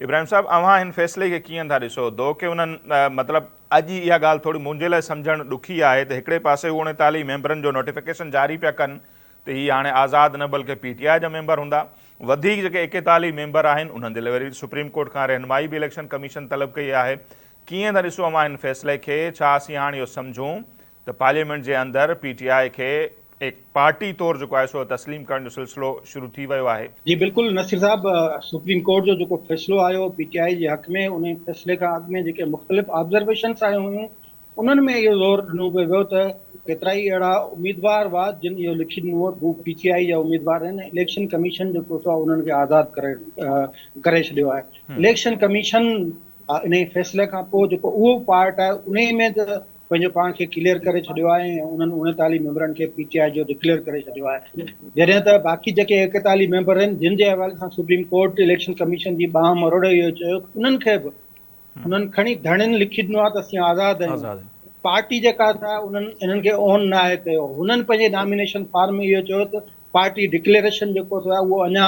इब्राहिम साहब, अव्हां हिन फ़ैसिले खे कीअं था ॾिसो? दो कि उन्हनि मतिलबु अॼु इहा ॻाल्हि थोरी मुंहिंजे लाइ सम्झणु ॾुखी आहे त हिकिड़े पासे 39 मेंबरनि जो नोटिफिकेशन जारी पिया कनि त हीअ हाणे आज़ादु न बल्कि PTI जा मेंबर हूंदा। वधीक जेके 41 मेंबर आहिनि उन्हनि जे लाइ वरी सुप्रीम कोर्ट खां रहनुमाई बि इलेक्शन कमीशन तलब कई आहे। कीअं था ॾिसो अव्हां हिन फ़ैसिले खे? छा असीं हाणे इहो सम्झूं त पार्लियामेंट जे अंदरि PTI खे एक पार्टी तौरु जेको आहे सो तस्लीम करण जो सिलसिलो शुरू थी वियो आहे? जी बिल्कुलु नसीर साहब, सुप्रीम कोर्ट जो जेको फ़ैसिलो आयो PTI जे हक़ में, उन फ़ैसिले खां अॻु में जेके मुख़्तलिफ़ ऑब्ज़र्वेशन्स आयूं हुयूं उन्हनि में इहो ज़ोर ॾिनो पियो वियो त केतिरा ई अहिड़ा उम्मीदवार हुआ जिन इहो लिखी ॾिनो हू PTI जा उम्मीदवार आहिनि। इलेक्शन कमीशन जेको आहे उन्हनि खे आज़ादु करे छॾियो आहे। इलेक्शन कमीशन इन फ़ैसिले खां पोइ जेको उहो पार्ट आहे उन में त पंहिंजो पाण खे क्लियर करे छॾियो आहे ऐं उन्हनि 39 मेंबरनि खे PTI जो डिक्लेयर करे छॾियो आहे। जॾहिं त बाक़ी जेके 41 मेंबर आहिनि जिन जे हवाले सां सुप्रीम कोर्ट इलेक्शन कमीशन जी बांह मरोड़े इहो चयो उन्हनि खे बि उन्हनि खणी धरणियुनि लिखी ॾिनो आहे त असीं आज़ादु आहियूं। पार्टी जेका था उन्हनि इन्हनि खे ऑन न आहे कयो। हुननि पंहिंजे नॉमिनेशन फॉर्म में इहो चयो त पार्टी डिक्लेरेशन जेको आहे उहो अञा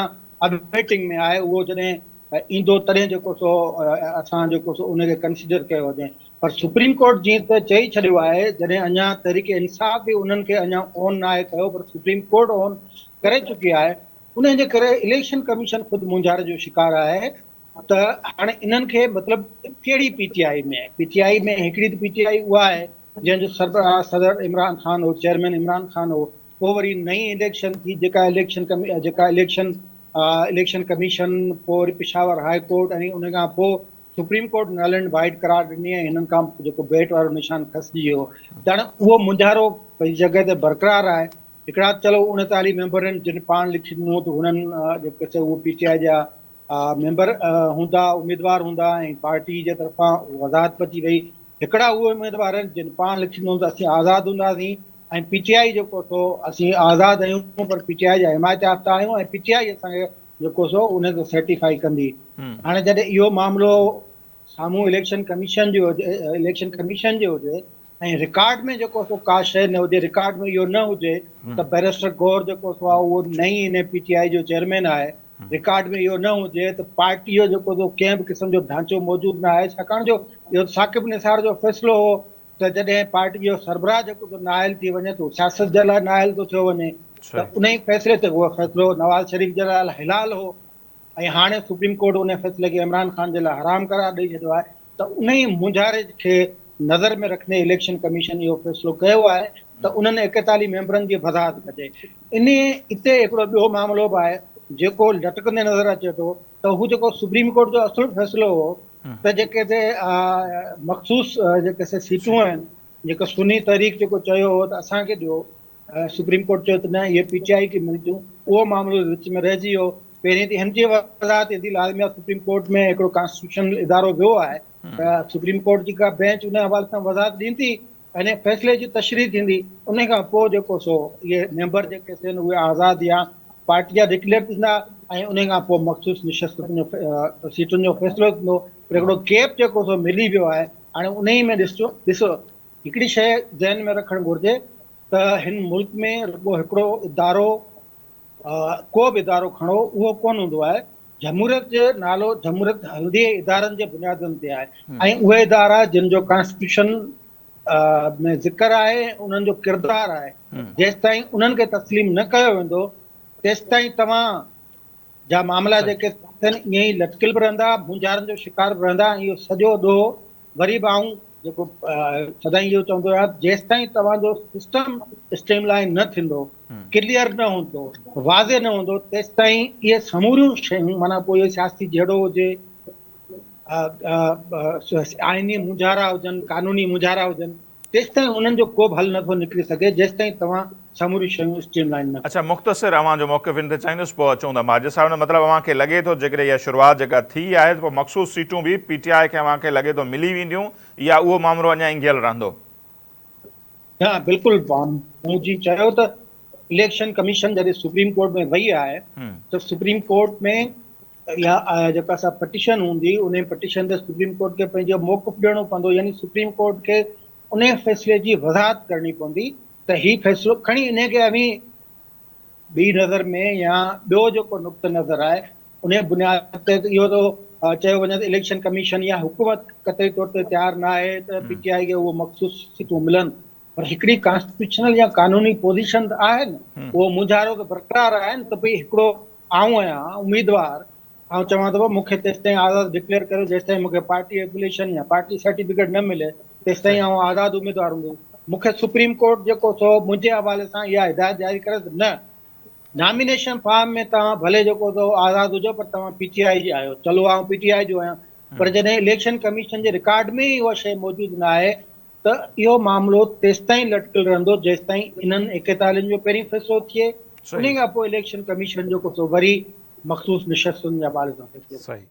अवेटिंग में आहे, उहो जॾहिं ईंदो तॾहिं जेको सो असां जेको सो उनखे कंसिडर कयो वञे। पर सुप्रीम कोर्ट जीअं त चई छॾियो आहे, जॾहिं अञा तहरीक इंसाफ़ बि उन्हनि खे अञा ऑन न आहे कयो पर सुप्रीम कोर्ट ऑन करे चुकी आहे, उन जे करे इलेक्शन कमीशन ख़ुदि मुंझार जो शिकार आहे त हाणे इन्हनि खे मतिलबु कहिड़ी PTI में हिकिड़ी त PTI उहा आहे जंहिंजो सरबराह सदर इमरान ख़ान हो, चेयरमैन इमरान ख़ान हो। पोइ वरी नई इलेक्शन थी जेका इलेक्शन कमीशन, पोइ वरी पिशावर हाई कोर्ट ऐं उन खां पोइ supreme court null and wide करार ॾिनी ऐं हिननि खां जेको बैट वारो निशान खसिजी वियो। त हाणे उहो मुंझारो पंहिंजी जॻह ते बरक़रार आहे। हिकिड़ा चलो 39 मेंबर आहिनि जिन पाण लिखी ॾिनो त हुननि जेके उहो PTI जा मेंबर हूंदा, उम्मीदवार हूंदा ऐं पार्टी जे तरफ़ां वज़ाहत पची वई। हिकिड़ा उहे उम्मीदवार आहिनि जिन पाण लिखी ॾिनो त असीं आज़ादु हूंदासीं ऐं PTI जेको सो असीं आज़ादु आहियूं पर PTI जा हिमायत याफ़्ता आहियूं ऐं PTI असांखे जेको सो उनखे सर्टिफाई कंदी। हाणे जॾहिं इहो मामिलो साम्हूं इलेक्शन कमीशन जो हुजे ऐं रिकॉर्ड में जेको सो का शइ न हुजे, रिकॉर्ड में इहो न हुजे त बैरिस्टर गौर जेको सो आहे उहो नई इन PTI जो चेयरमैन आहे, रिकॉर्ड में इहो न हुजे त पार्टीअ जो जेको कंहिं बि क़िस्म जो ढांचो मौजूदु न आहे, छाकाणि जो इहो साक़िब निसार जो फ़ैसिलो हो त जॾहिं पार्टी जो सरबराह जेको नाइल थी वञे त सियासत जे लाइ नाइल थो थियो वञे, त उन ई फ़ैसिले ते उहो फ़ैसिलो नवाज़ शरीफ़ जे लाइ हिलाल हो ऐं हाणे सुप्रीम कोर्ट उन फ़ैसिले खे इमरान ख़ान जे लाइ हराम करार ॾेई छॾियो आहे। त उन ई मुंझारे खे नज़र में रखंदे इलेक्शन कमीशन इहो फ़ैसिलो कयो आहे त उन्हनि 41 मेंबरनि जी वज़ाहत कजे। हिते हिकिड़ो ॿियो मामिलो बि आहे जेको लटकंदे नज़र अचे थो त हू जेको सुप्रीम कोर्ट जो असुलु फ़ैसिलो हो त जेके मख़सूस जेके सीटूं आहिनि, जेको सुन्नी तहरीक जेको चयो हो त असांखे ॾियो, सुप्रीम कोर्ट चयो त न इहे PTI खे मिलंदियूं, उहो मामिलो विच में रहिजी वियो। पहिरीं त हिन जी वज़ाहत ईंदी, लाज़मी सुप्रीम कोर्ट में हिकिड़ो कॉन्स्टिट्यूशनल इदारो वियो आहे त सुप्रीम कोर्ट जी का बेंच उन हवाले सां वज़ाहत ॾींदी, इन फ़ैसिले जी तशरीह थींदी, उन खां पोइ जेको सो इहे मेंबर जेके आहिनि उहे आज़ादु या पार्टी जा डिक्लेयर थींदा ऐं उन खां पोइ मख़सूस निशस्तुनि जो सीटुनि जो फ़ैसिलो थींदो। पर हिकिड़ो गैप जेको सो मिली वियो आहे। हाणे उन ई में ॾिसो हिकिड़ी शइ ज़हन में रखणु घुरिजे त हिन मुल्क में रुॻो हिकिड़ो इदारो, को बि इदारो खणो उहो कोन हूंदो आहे। जमहूरियत जो नालो जमहूरियत हल्दी इदारनि जे बुनियादनि ते आहे ऐं उहे इदारा जिन जो कॉन्स्टिट्यूशन में ज़िक्र आहे, उन्हनि जो किरदारु आहे, जेसि ताईं उन्हनि खे तस्लीम न कयो वेंदो तेसि ताईं तव्हां जा मामला जेके आहिनि ईअं ई लटकियल बि रहंदा, मुंझारनि जो शिकार बि रहंदा। इहो सॼो ॾोहो वरी बि आऊं जेको सदाईं इहो चवंदो आहे, जेसि ताईं तव्हांजो सिस्टम स्ट्रीमलाइन न थींदो, क्लियर न हूंदो, वाज़े न हूंदो, तेसि ताईं इहे समूरियूं शयूं, माना पोइ इहो सियासी जहिड़ो हुजे, आइनी मुंझारा हुजनि, कानूनी मुंझारा हुजनि, तेसि ताईं उन्हनि जो को बि हल नथो निकिरी सघे जेसि ताईं तव्हां समूरी शयूं स्ट्रीमलाइन न अच्छा, कयो। मुख़्तसिर अव्हांजो मौक़िफ़ इन ते चाहींदुसि, पोइ अचूं था माजिद साहिब। मतिलबु अव्हांखे लॻे थो जेकॾहिं इहा शुरूआति जेका थी आहे त पोइ मख़सूस सीटूं बि PTI खे अव्हांखे लॻे थो मिली वेंदियूं, या उहो मामिलो अञा इंगियल रहंदो? हा बिल्कुलु, मूं जी चयो त इलेक्शन कमीशन जॾहिं सुप्रीम कोर्ट में वई आहे त सुप्रीम कोर्ट में इहा जेका असां पटिशन हूंदी, उन पटिशन ते सुप्रीम कोर्ट खे पंहिंजो मौक़िफ़ ॾियणो पवंदो, यानी सुप्रीम कोर्ट खे उन फ़ैसिले जी वज़ाहत करणी पवंदी त हीउ फ़ैसिलो खणी इन खे अवी ॿी नज़र में या ॿियो जेको नुक़्तो नज़र आहे उन बुनियाद ते इहो त चयो वञे त इलेक्शन कमीशन या हुकूमत क़तई तौर ते तयारु न आहे त पीटीआई खे उहो मख़सूस सीटूं मिलनि, पर हिकिड़ी कॉन्स्टिट्यूशनल या कानूनी पोज़ीशन त आहे न, उहो मुंझारो त बरक़रार आहे न, त भई हिकिड़ो आऊं आहियां उम्मीदवार, ऐं चवां थो मूंखे तेसिताईं आज़ादु डिक्लेयर कयो जेसिताईं मूंखे पार्टी एफिलिएशन या पार्टी सर्टिफिकेट न मिले तेसिताईं आउं आज़ादु उम्मीदवार हूंदो। मूंखे सुप्रीम कोर्ट जेको सो मुंहिंजे हवाले सां इहा हिदायत जारी करे त न, नॉमिनेशन फॉर्म में तव्हां भले जेको सो आज़ादु हुजो पर तव्हां पीटीआई जी आहियो, चलो आउं पीटीआई जो आहियां, पर जॾहिं इलेक्शन कमीशन जे रिकॉर्ड में ई उहा शइ मौजूदु न आहे त इहो मामिलो तेसिताईं लटकियल रहंदो जेसिताईं इन्हनि 41 जो पहिरीं फ़ैसिलो थिए, उन सही खां पोइ इलेक्शन कमीशन जेको सो वरी मख़सूस निशस्तुनि जे हवाले सां फ़ैसिलो। सही।